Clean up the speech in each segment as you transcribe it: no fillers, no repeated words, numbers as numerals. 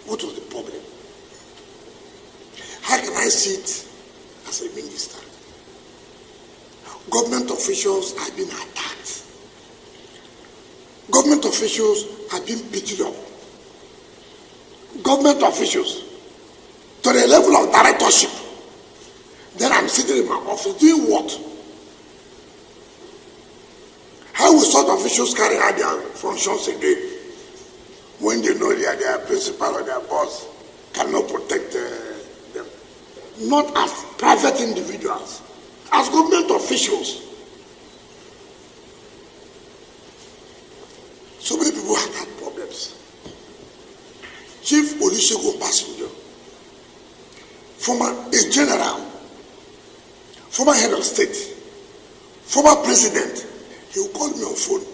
What was the problem? How can I sit as a minister? Government officials are being attacked. Government officials are being beaten up. Government officials to the level of directorship. Then I'm sitting in my office doing what? How will such officials carry out their functions again when they know that their principal or their boss cannot protect them? Not as private individuals, as government officials. So many people have had problems. Chief Olusegun Obasanjo, former a general, former head of state, former president, he will call me on phone.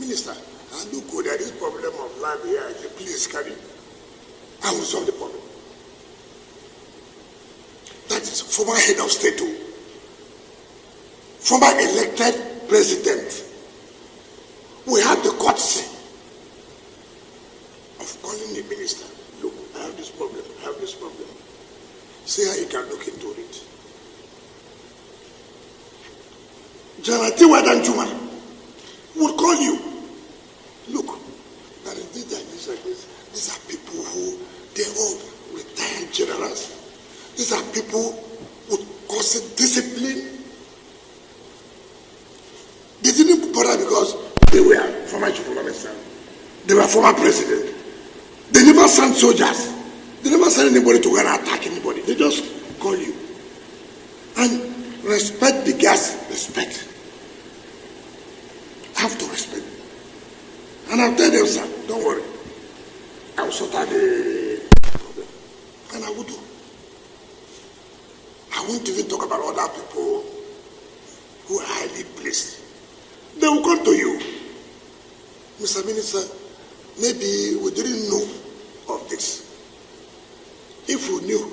Minister, I do go there, this problem of land here, please carry. I will solve the problem. That is former head of state, former elected president. We have the courtesy of calling the minister. Look, I have this problem, I have this problem. See how you can look into it. General Tiwadan Juma would call you. Look, there is this and this and this. These are people who, they're all retired generals. These are people with constant discipline. They didn't bother because they were former chief of minister. They were former president. They never sent soldiers. They never sent anybody to go and attack anybody. They just call you. And respect the gas, respect. Have to respect. And I'll tell them, sir, don't worry. I will sort out the problem. And I will do. I won't even talk about other people who are highly placed. They will come to you. Mr. Minister, maybe we didn't know of this. If we knew,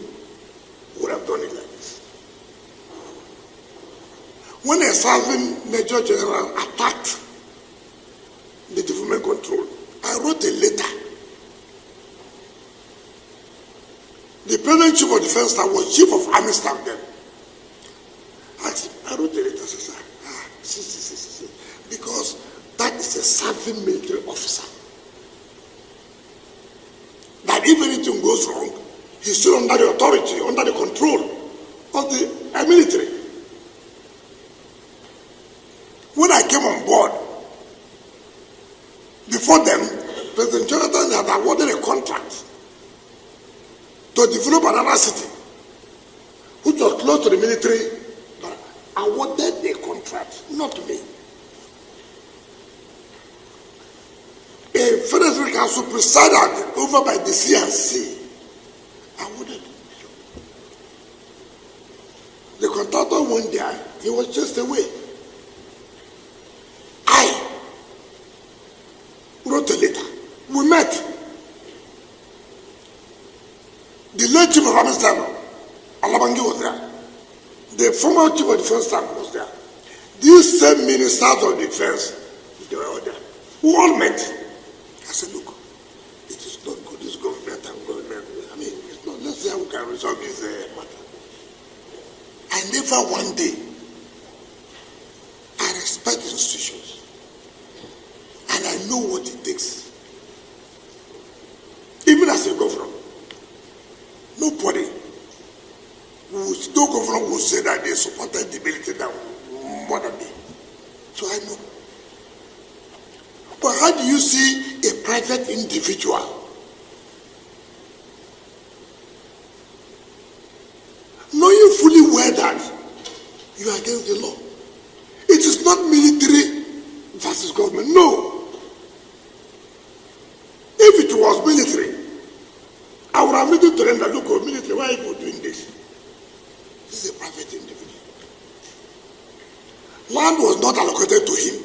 we would have done it like this. When a serving Major General attacked the development control, I wrote a letter. The President Chief of Defense Staff was Chief of Army Staff then. I wrote a letter, sir. See. Because that is a serving military officer. That if anything goes wrong, he's still under the authority, under the control of the military. When I came on board, before them, President Jonathan had awarded a contract to develop another city, which was close to the military, but awarded a contract, not me. A Federal Council presided over by the CNC awarded. The contractor went there, he was just away. I wrote a letter. We met. The late Chief of Army Staff, Alabangi, was there. The former Chief of Defense Staff was there. These same ministers of defense, they were all there. We all met. I said, look, it is not good, this government and government. I mean, it's not, let's see how we can resolve this matter. I never one day, I respect institutions. And I know what it takes. Even as a governor, no governor will say that they supported the military more than me. So I know. But how do you see a private individual knowing fully well that you are against the law? It is not military versus government. No. If it was military, I would have written to them that, look, military, why are you doing this? This is a private individual. Land was not allocated to him.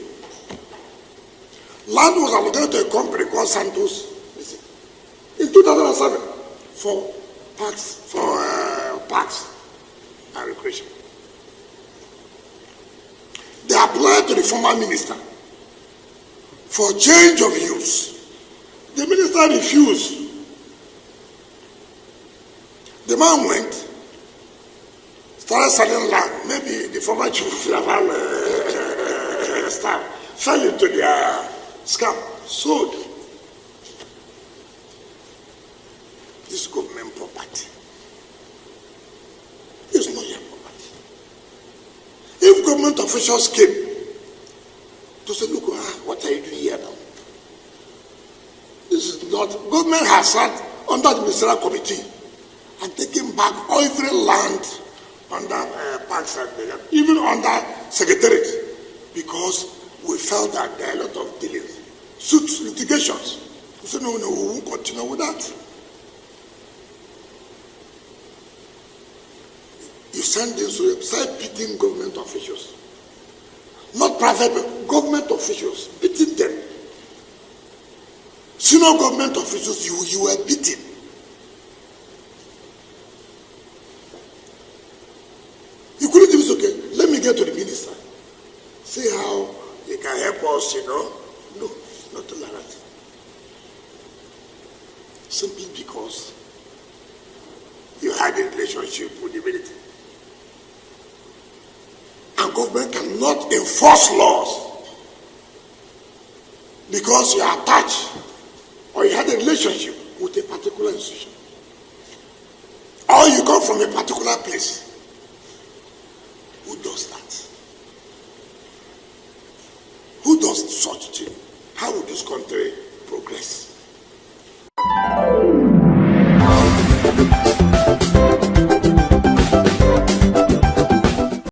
Land was allocated to a company called Santos in 2007 for parks and recreation. They applied to the former minister for change of use. The minister refused. the man went, started selling land. Maybe the former chief of naval staff fell into their scam, sold. This government property is not your property. If government officials came to say, look, what are you doing here now? This is not, government has sat under the ministerial committee and taken back every land under parks and even under secretariat, because we felt that there are a lot of delays, suits, litigations. We said, no, we won't continue with that. You send this to website beating government officials. Not private, but government officials, beating them. Senior government officials, you were beaten. You couldn't even say, okay, let me get to the minister. See how he can help us, No, not like that. Simply because you had a relationship with the military. And government cannot enforce laws because you are attached or you had a relationship with a particular institution, or you come from a particular place. Who does that? Who does such thing? How will this country progress?